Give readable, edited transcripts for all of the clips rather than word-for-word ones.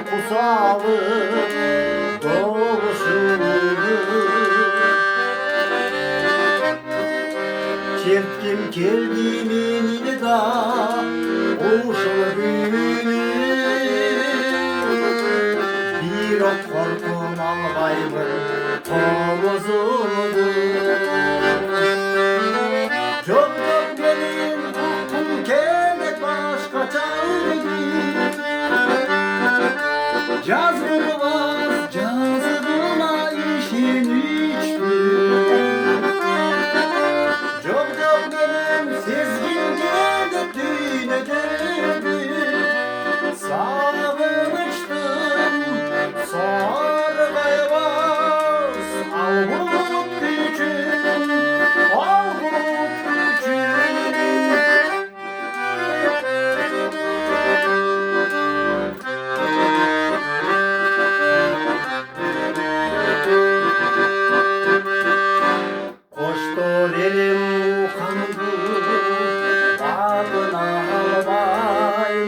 kusalı doğuşudur. Çirkin keldiğimini da uşul günü bir ot korkum albayımın tomuzudur. Çok benim aklım kelek başka çaydı. Cazgırmaz cazgırma işin içtir. Çok benim sezgin geldi düğüne geldi. Sağlamıştım sargaymaz avut gücüm, avut gücüm. Koştur elim kandı adına albay.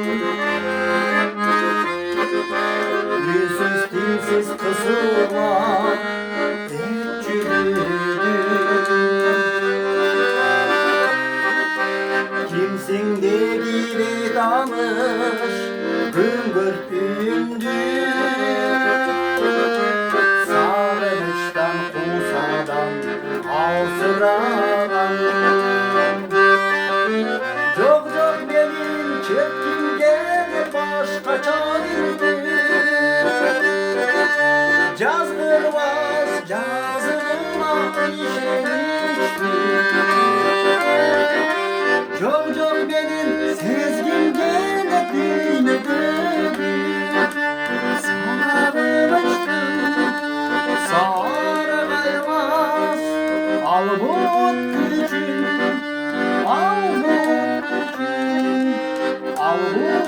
Yüzsüz dilsiz kızıma tek çürüdüm. Kimsin de gibi danış gümbürtündü. Sarılıştan kusadan alsıran. Çok benim çektim gene başka çaydı. Cazgırmaz cazgırma işin içtir. Çok benim sezgin gene düğüne geldi. Sarılmıştım sargaymaz avut gücüm, avut gücüm, avut